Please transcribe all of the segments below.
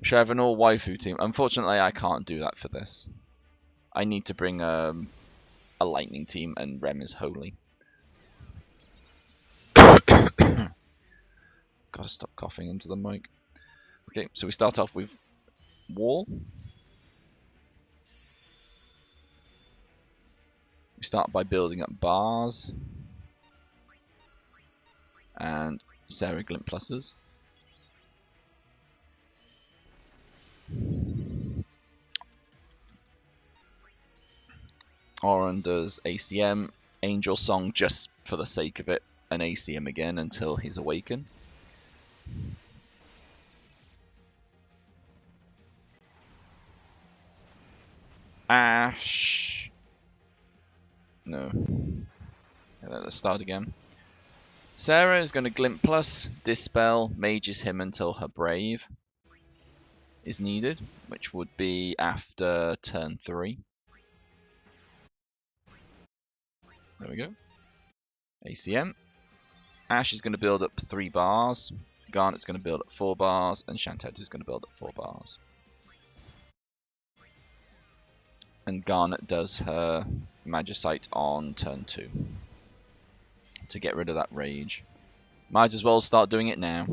Should I have an all waifu team? Unfortunately, I can't do that for this. I need to bring a lightning team, and Rem is holy. Gotta stop coughing into the mic. Okay, so we start off with wall. We start by building up bars and Sarah Glint pluses. Oren does ACM, Angel Song just for the sake of it, and ACM again until he's awakened. Ash. No. Let's start again. Sarah is going to Glint plus, Dispel, Mages him until her Brave is needed, which would be after turn 3. There we go. ACM. Ash is going to build up 3 bars, Garnet's going to build up 4 bars, and Shantet is going to build up 4 bars. And Garnet does her Magicite on turn 2 to get rid of that rage. Might as well start doing it now.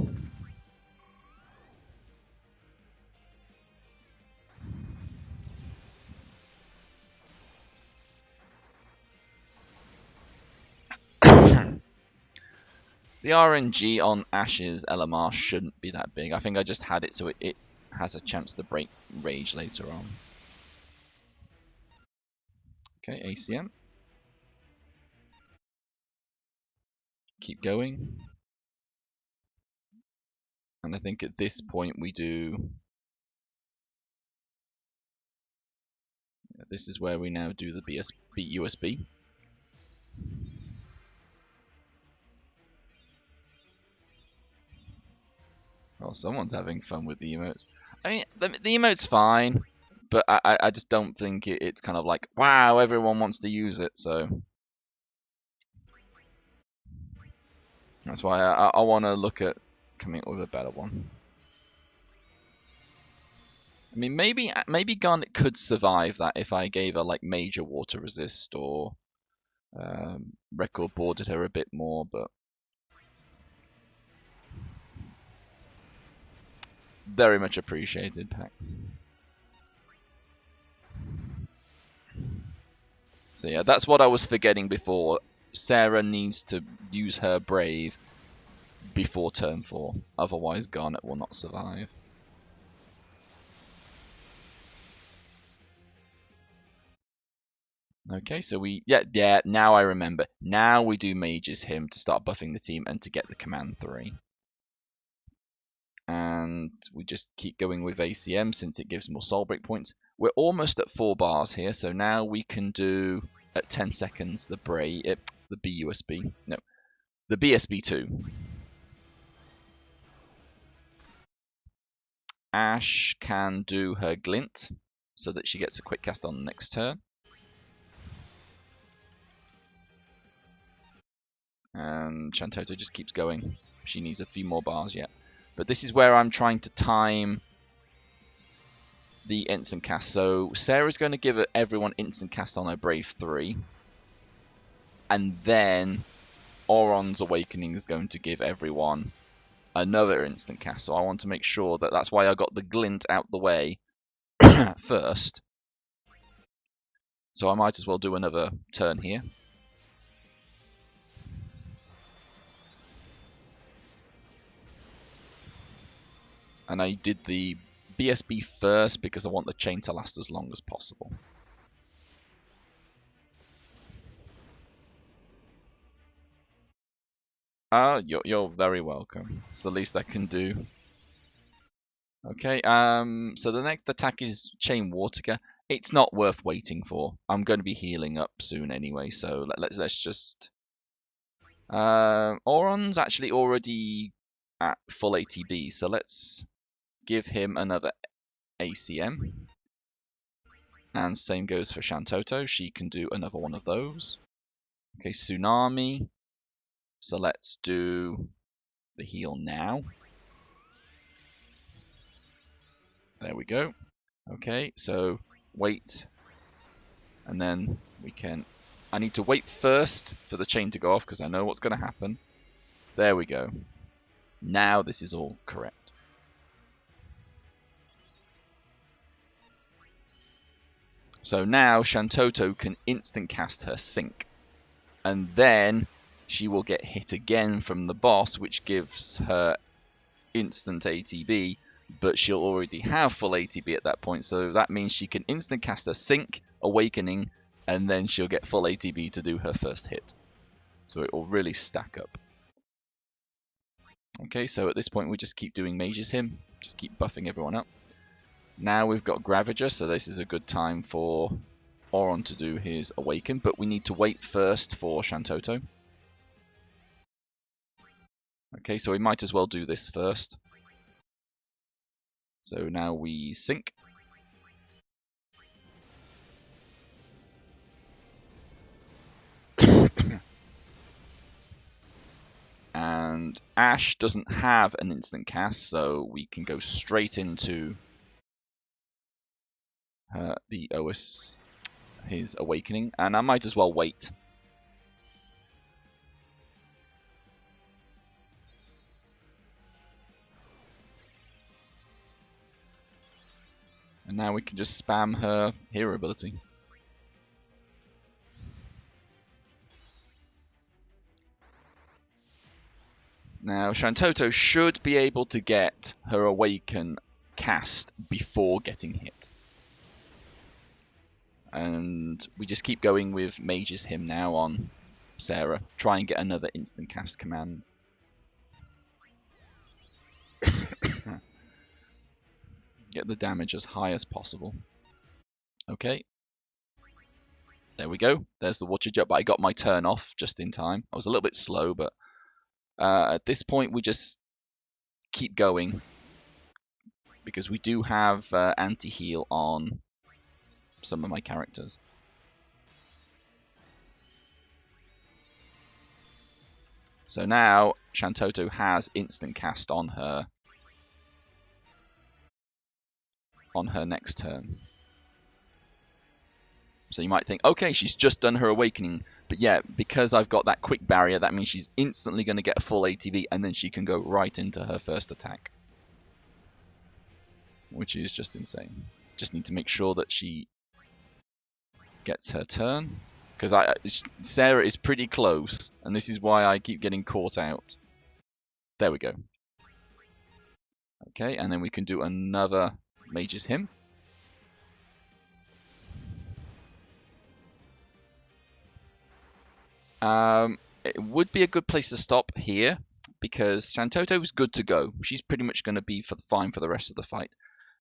The RNG on Ash's LMR shouldn't be that big. I think I just had it so it has a chance to break rage later on. Okay, ACM. Keep going. And I think at this point we do... This is where we now do the USB. Well, someone's having fun with the emotes. I mean, the emote's fine, but I just don't think it's kind of like, wow, everyone wants to use it, so... That's why I want to look at coming up with a better one. I mean, maybe Garnet could survive that if I gave her like major water resist or record boarded her a bit more, but very much appreciated, Pax. So yeah, that's what I was forgetting before. Sarah needs to use her Brave before turn 4, otherwise Garnet will not survive. Okay, so yeah, now I remember. Now we do Mages him to start buffing the team and to get the command 3. And we just keep going with ACM since it gives more soul break points. We're almost at 4 bars here, so now we can do at 10 seconds the BUSB. No, the BSB2. Ash can do her Glint so that she gets a quick cast on the next turn. And Shantota just keeps going. She needs a few more bars yet. But this is where I'm trying to time the instant cast. So Sarah's going to give everyone instant cast on her Brave 3. And then Oron's Awakening is going to give everyone another instant cast. So I want to make sure that's why I got the Glint out the way first. So I might as well do another turn here. And I did the BSB first because I want the chain to last as long as possible. You're very welcome. It's the least I can do. Okay, so the next attack is Chain Waterga. It's not worth waiting for. I'm going to be healing up soon anyway, so let's just... Oron's actually already at full ATB, so let's give him another ACM. And same goes for Shantoto. She can do another one of those. Okay, Tsunami. So let's do the heal now. There we go. Okay, so wait. And then we can... I need to wait first for the chain to go off because I know what's going to happen. There we go. Now this is all correct. So now Shantoto can instant cast her sync. And then she will get hit again from the boss, which gives her instant ATB, but she'll already have full ATB at that point, so that means she can instant cast her sync, awakening, and then she'll get full ATB to do her first hit. So it will really stack up. Okay, so at this point we just keep doing Mage's Hymn, just keep buffing everyone up. Now we've got Gravager, so this is a good time for Oron to do his Awaken, but we need to wait first for Shantoto. Okay, so we might as well do this first. So now we sync. And Ash doesn't have an instant cast, so we can go straight into the OS, his Awakening, and I might as well wait. And now we can just spam her hero ability. Now Shantoto should be able to get her Awaken cast before getting hit. And we just keep going with Mage's Hymn now on Sarah. Try and get another instant cast command. Get the damage as high as possible. Okay. There we go. There's the water jet, but I got my turn off just in time. I was a little bit slow, but at this point we just keep going because we do have anti-heal on some of my characters. So now Shantoto has instant cast on her next turn. So you might think, okay, she's just done her Awakening, but yeah, because I've got that quick barrier, that means she's instantly going to get a full ATB, and then she can go right into her first attack, which is just insane. Just need to make sure that she gets her turn, because Sarah is pretty close, and this is why I keep getting caught out. There we go. Okay, and then we can do another Mage's Hymn. It would be a good place to stop here, because Shantoto's good to go. She's pretty much going to be fine for the rest of the fight.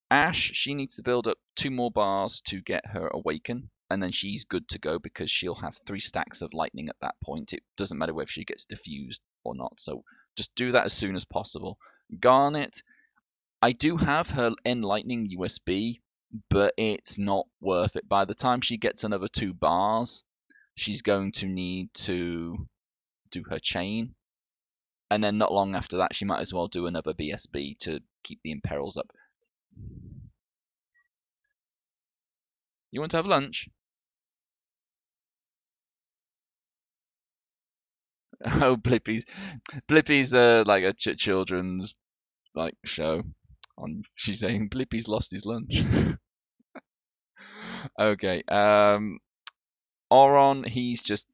Ash, she needs to build up 2 more bars to get her Awaken, and then she's good to go because she'll have 3 stacks of lightning at that point. It doesn't matter whether she gets diffused or not, so just do that as soon as possible. Garnet, I do have her N Lightning USB, but it's not worth it. By the time she gets another 2 bars, she's going to need to do her chain, and then not long after that she might as well do another BSB to keep the imperils up. You want to have lunch? Oh, Blippi's like a children's like show. She's saying Blippi's lost his lunch. Okay, Oron, he's just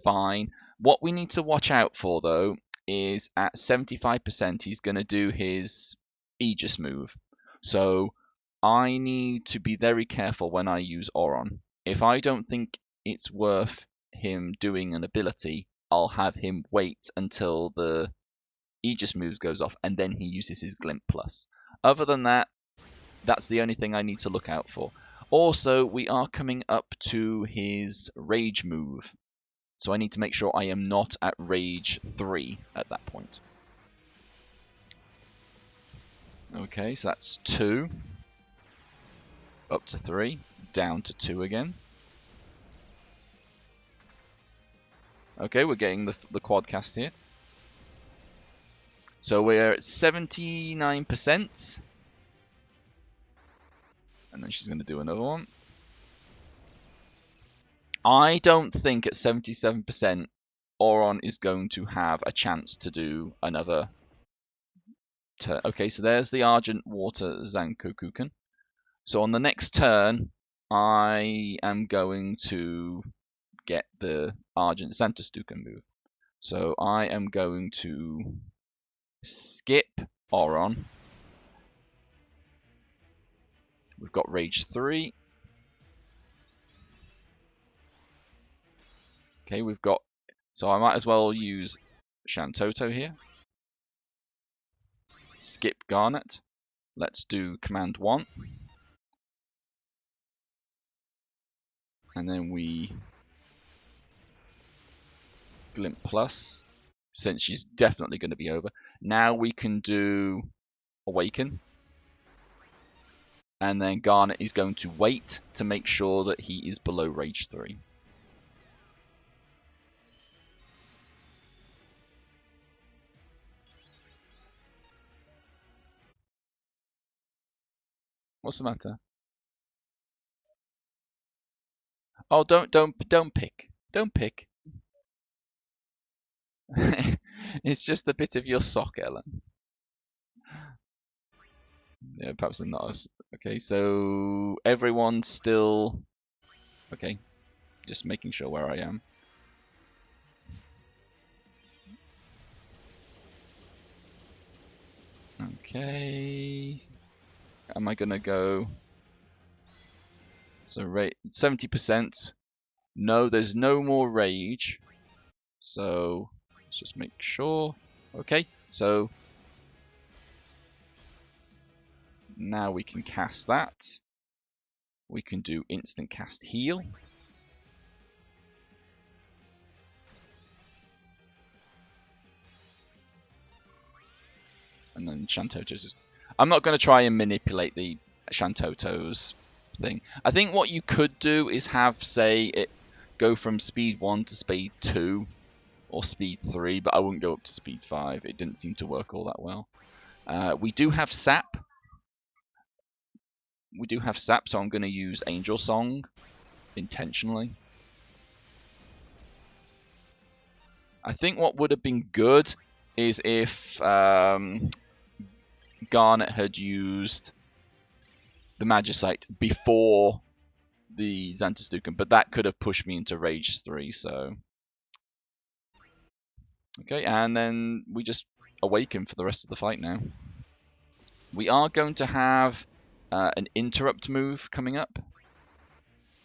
fine. What we need to watch out for though is at 75% he's going to do his Aegis move. So I need to be very careful when I use Oron. If I don't think it's worth him doing an ability, I'll have him wait until the Aegis move goes off and then he uses his Glint Plus. Other than that, that's the only thing I need to look out for. Also, we are coming up to his Rage move, so I need to make sure I am not at Rage 3 at that point. Okay, so that's 2. Up to 3. Down to 2 again. Okay, we're getting the quad cast here. So we're at 79%. And then she's going to do another one. I don't think at 77% Auron is going to have a chance to do another turn. Okay, so there's the Argent Water Zankokuken. So on the next turn, I am going to get the Argent Zantestuken move. So I am going to skip Auron. We've got Rage 3. Okay, we've got... So I might as well use Shantoto here. Skip Garnet. Let's do Command 1. And then we... Glint Plus, since she's definitely going to be over. Now we can do Awaken. And then Garnet is going to wait to make sure that he is below Rage 3. What's the matter? Oh, don't pick. Don't pick. It's just a bit of your sock, Ellen. Yeah, perhaps not. Okay, so everyone's still... Okay, just making sure where I am. Okay. Am I gonna go... So rate 70%. No, there's no more rage. So let's just make sure. Okay, so now we can cast that. We can do instant cast heal. And then Shantoto's just... I'm not going to try and manipulate the Shantoto's thing. I think what you could do is have, say, it go from speed 1 to speed 2 or speed 3, but I wouldn't go up to speed 5. It didn't seem to work all that well. We do have sap. So I'm going to use Angel Song intentionally. I think what would have been good is if Garnet had used the Magicite before the Zantestuken, but that could have pushed me into Rage 3, so... Okay, and then we just awaken for the rest of the fight now. We are going to have an interrupt move coming up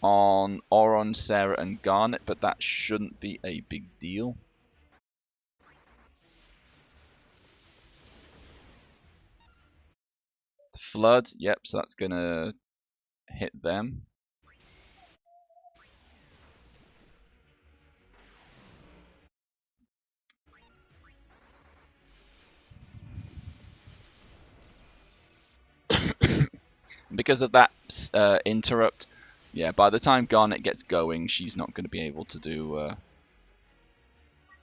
on Auron, Sarah, and Garnet, but that shouldn't be a big deal. Flood, yep, so that's gonna hit them. Because of that interrupt, yeah, by the time Garnet gets going, she's not going to be able to do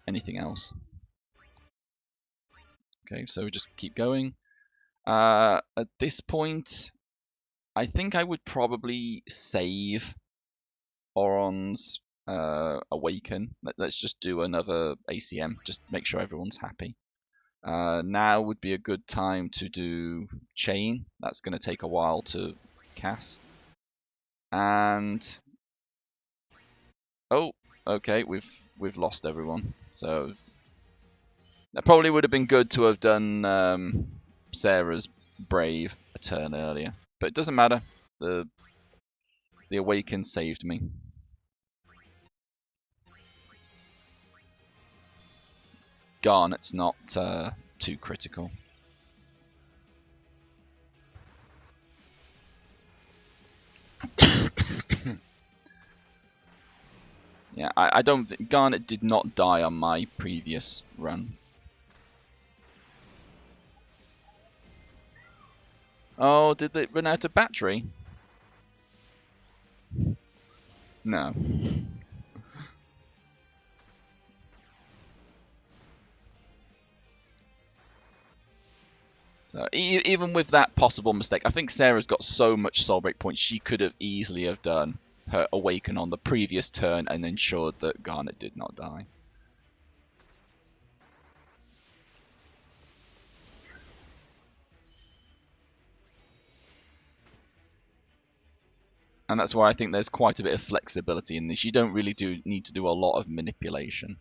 anything else. Okay, so we just keep going. At this point, I think I would probably save Auron's Awaken. Let's just do another ACM, just make sure everyone's happy. Now would be a good time to do Chain. That's going to take a while to cast. And oh, okay, we've lost everyone. So that probably would have been good to have done Sarah's Brave a turn earlier, but it doesn't matter. The Awaken saved me. Garnet's not too critical. Yeah, I don't think Garnet did not die on my previous run. Oh, did they run out of battery? No. So even with that possible mistake, I think Sarah's got so much soul break points, she could have easily have done her awaken on the previous turn and ensured that Garnet did not die. And that's why I think there's quite a bit of flexibility in this. You don't really need to do a lot of manipulation.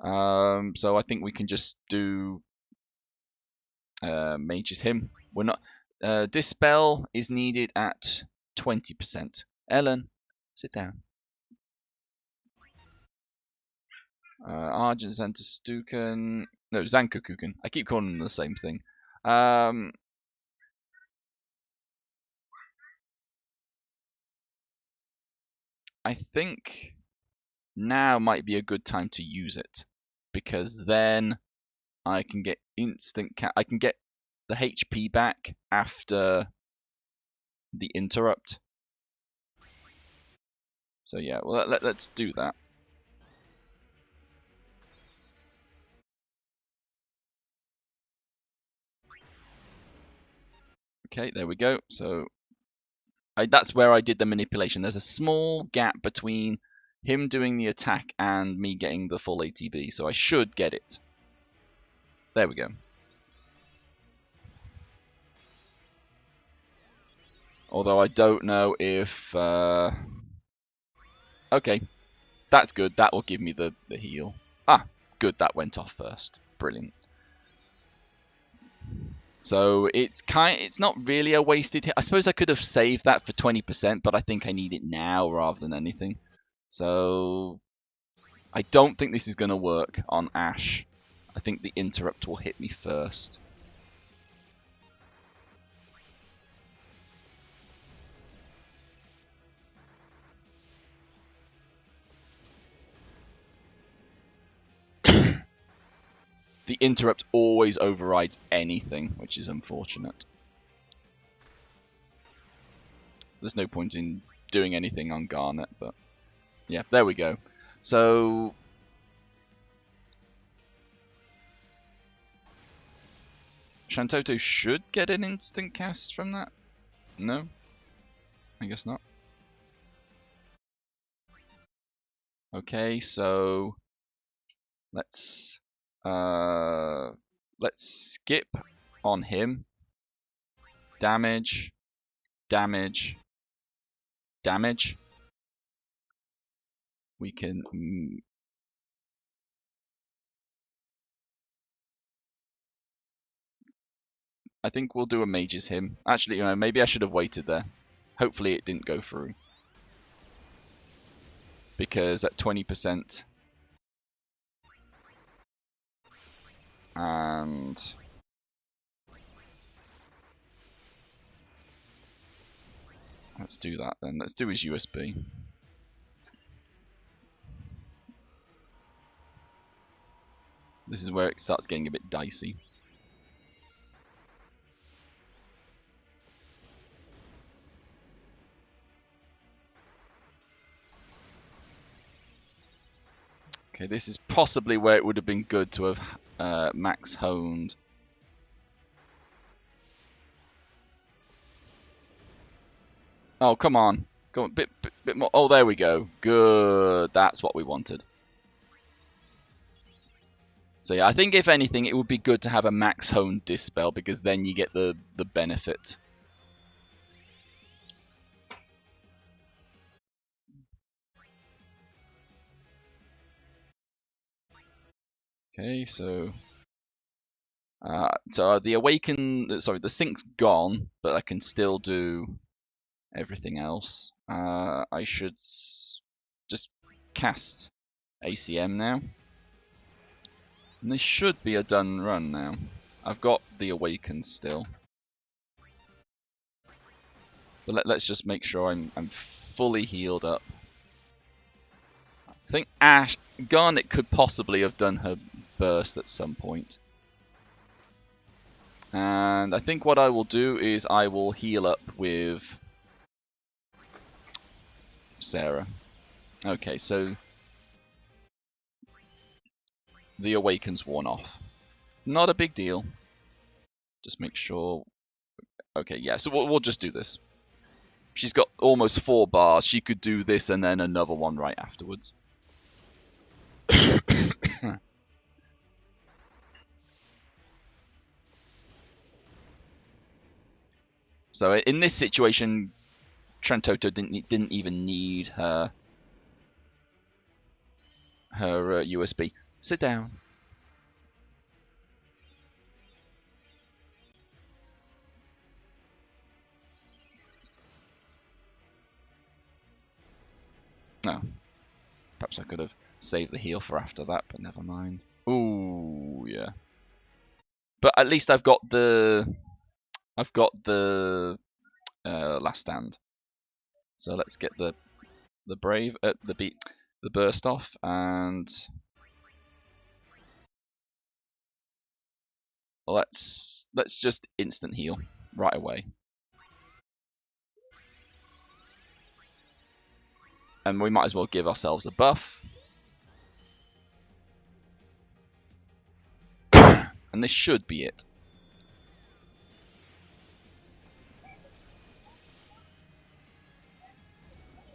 So I think we can just do Mage's Hymn. We're not. Dispel is needed at 20%. Ellen, sit down. Argent, Stuken. No, Zankokuken. I keep calling them the same thing. I think now might be a good time to use it, because then I can get I can get the HP back after the interrupt. So yeah, well let's do that. Okay, there we go. So that's where I did the manipulation. There's a small gap between him doing the attack and me getting the full ATB, so I should get it. There we go. Although I don't know if... Okay, that's good. That will give me the heal. Ah, good. That went off first. Brilliant. So it's not really a wasted hit. I suppose I could have saved that for 20%, but I think I need it now rather than anything. So I don't think this is going to work on Ash. I think the interrupt will hit me first. The interrupt always overrides anything, which is unfortunate. There's no point in doing anything on Garnet, but yeah, there we go. So Shantoto should get an instant cast from that? No? I guess not. Okay, so let's skip on him. Damage, damage, damage. We can I think we'll do a Mage's Hymn. Actually, maybe I should have waited there. Hopefully it didn't go through. Because at 20%... And... Let's do that then. Let's do his USB. This is where it starts getting a bit dicey. Okay, this is possibly where it would have been good to have max honed. Oh, come on. Go on, bit more. Oh, there we go. Good. That's what we wanted. So yeah, I think if anything, it would be good to have a max honed dispel, because then you get the benefit. Okay, so the the sync's gone, but I can still do everything else. I should just cast ACM now. And this should be a done run now. I've got the Awaken still. But let's just make sure I'm fully healed up. I think Garnet could possibly have done her burst at some point. And I think what I will do is I will heal up with Sarah. Okay, so the Awaken's worn off. Not a big deal. Just make sure. Okay, yeah, so we'll just do this. She's got almost 4 bars. She could do this and then another one right afterwards. So in this situation, Trentoto didn't even need her USB. Sit down. No. Perhaps I could have saved the heal for after that, but never mind. Ooh, yeah. But at least I've got the last stand. So let's get the brave the burst off, and let's just instant heal right away. And we might as well give ourselves a buff. And this should be it.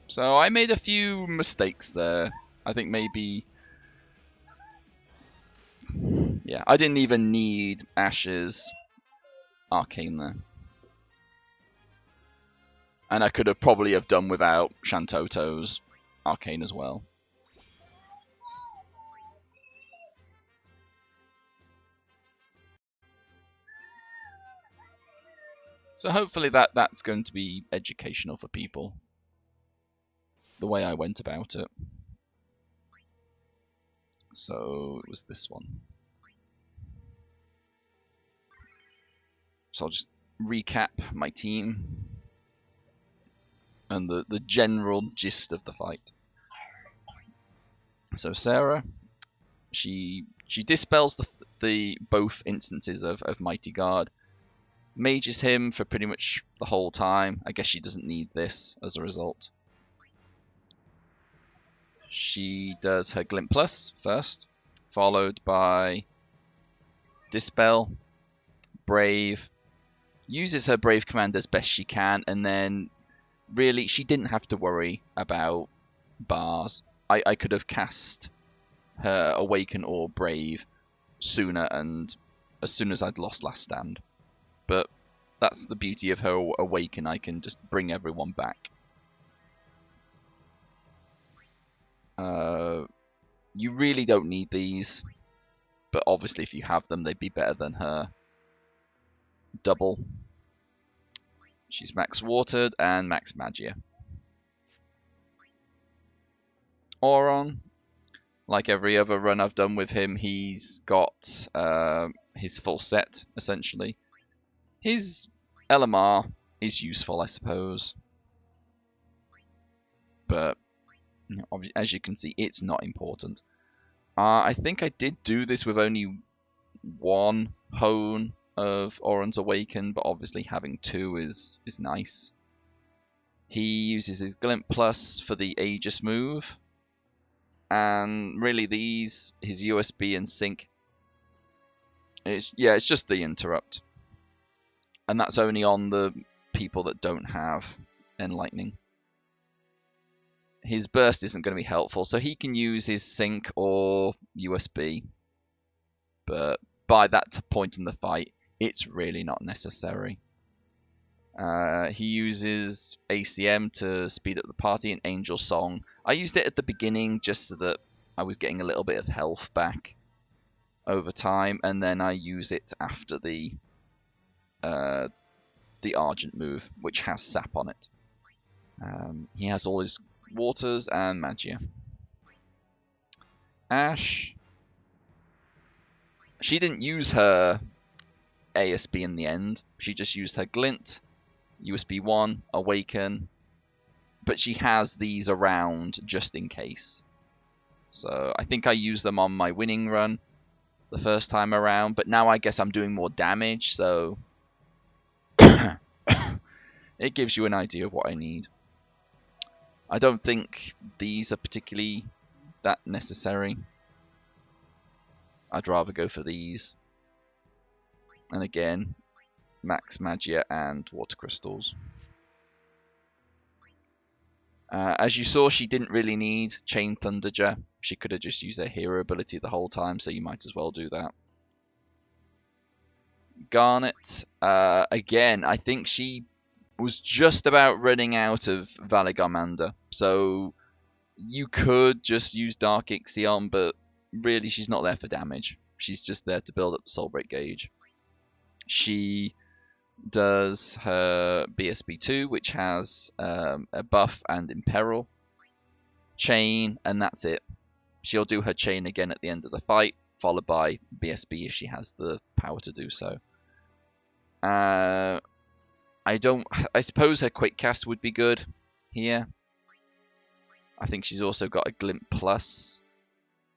So I made a few mistakes there. I think maybe... Yeah, I didn't even need Ash's Arcane there. And I could have probably have done without Shantoto's Arcane as well. So hopefully that's going to be educational for people. The way I went about it. So it was this one. So I'll just recap my team and the general gist of the fight. So Sarah, she dispels the both instances of Mighty Guard, mages him for pretty much the whole time. I guess she doesn't need this as a result. She does her Glint Plus first, followed by Dispel, Brave, uses her Brave command as best she can, and then really she didn't have to worry about bars. I could have cast her Awaken or Brave sooner, and as soon as I'd lost Last Stand. But that's the beauty of her Awaken, I can just bring everyone back. You really don't need these, but obviously if you have them, they'd be better than her double. She's max watered and max magia. Auron, like every other run I've done with him, he's got his full set, essentially. His LMR is useful, I suppose. But as you can see, it's not important. I think I did do this with only one hone of Auron's Awaken, but obviously having 2 is nice. He uses his Glint Plus for the Aegis move, and really his USB and Sync, it's just the interrupt, and that's only on the people that don't have Enlightening. His burst isn't going to be helpful, so he can use his Sync or USB, but by that point in the fight, it's really not necessary. He uses ACM to speed up the party and Angel Song. I used it at the beginning just so that I was getting a little bit of health back over time, and then I use it after the Argent move, which has Sap on it. He has all his waters and magia. Ash, she didn't use her ASB in the end. She just used her Glint, USB 1, Awaken, but she has these around just in case. So I think I used them on my winning run the first time around, but now I guess I'm doing more damage, so it gives you an idea of what I need. I don't think these are particularly that necessary. I'd rather go for these. And again, Max Magia and Water Crystals. As you saw, she didn't really need Chain Thunderja. She could have just used her hero ability the whole time, so you might as well do that. Garnet, again, I think she was just about running out of Valigarmander, so you could just use Dark Ixion, but really she's not there for damage. She's just there to build up the Soul Break gauge. She does her BSB2, which has a buff and Imperil. Chain, and that's it. She'll do her chain again at the end of the fight, followed by BSB if she has the power to do so. I suppose her Quick Cast would be good here. I think she's also got a Glint Plus,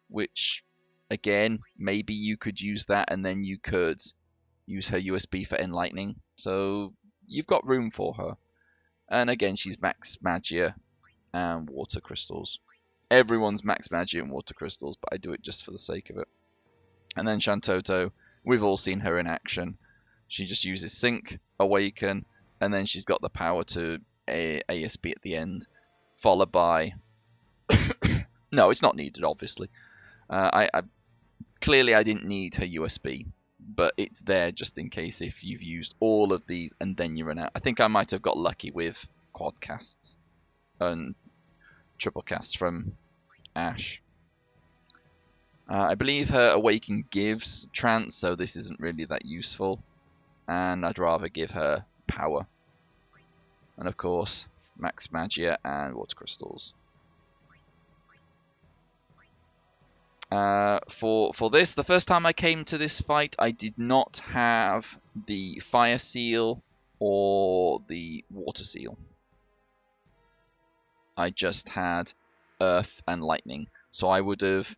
which, again, maybe you could use that and then you could use her USB for Enlightening. So you've got room for her. And again, she's Max Magia and Water Crystals. Everyone's Max Magia and Water Crystals, but I do it just for the sake of it. And then Shantoto, we've all seen her in action. She just uses Sync, Awaken, and then she's got the power to ASB at the end, followed by... No, it's not needed, obviously. Clearly I didn't need her USB, but it's there just in case if you've used all of these and then you run out. I think I might have got lucky with quad casts and triple casts from Ash. I believe her Awaken gives Trance, so this isn't really that useful. And I'd rather give her power. And of course, Max Magia and Water Crystals. For this, the first time I came to this fight, I did not have the Fire Seal or the Water Seal. I just had Earth and Lightning. So I would have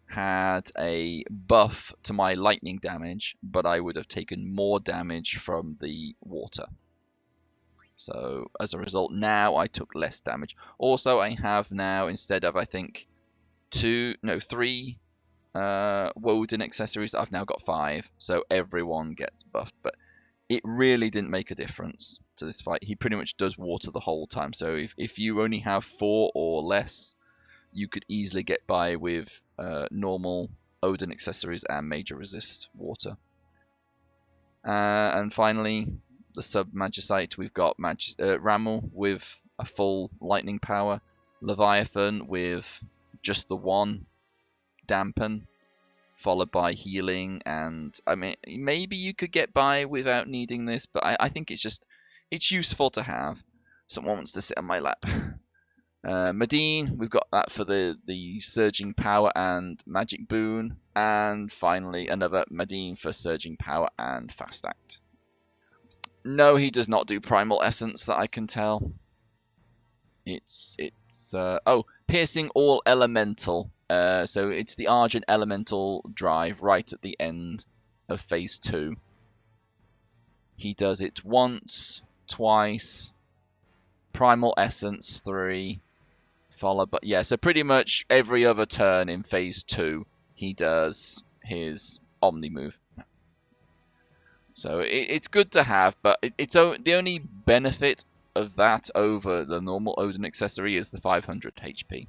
had a buff to my lightning damage, but I would have taken more damage from the water. So as a result, now I took less damage. Also, I have now, instead of I think 3 Woden accessories, I've now got 5. So everyone gets buffed, but it really didn't make a difference to this fight. He pretty much does water the whole time. So if you only have 4 or less, you could easily get by with normal Odin accessories and major resist water. And finally, the sub-Magicite, we've got Ramel with a full lightning power, Leviathan with just the one dampen, followed by healing, and I mean, maybe you could get by without needing this, but I think it's useful to have. Someone wants to sit on my lap. Medine, we've got that for the Surging Power and Magic Boon. And finally, another Medine for Surging Power and Fast Act. No, he does not do Primal Essence that I can tell. It's Piercing All Elemental. So it's the Argent Elemental drive right at the end of Phase 2. He does it once, twice, Primal Essence 3, followed by... Yeah, so pretty much every other turn in Phase 2, he does his Omni move. So it's good to have, but the only benefit of that over the normal Odin accessory is the 500 HP.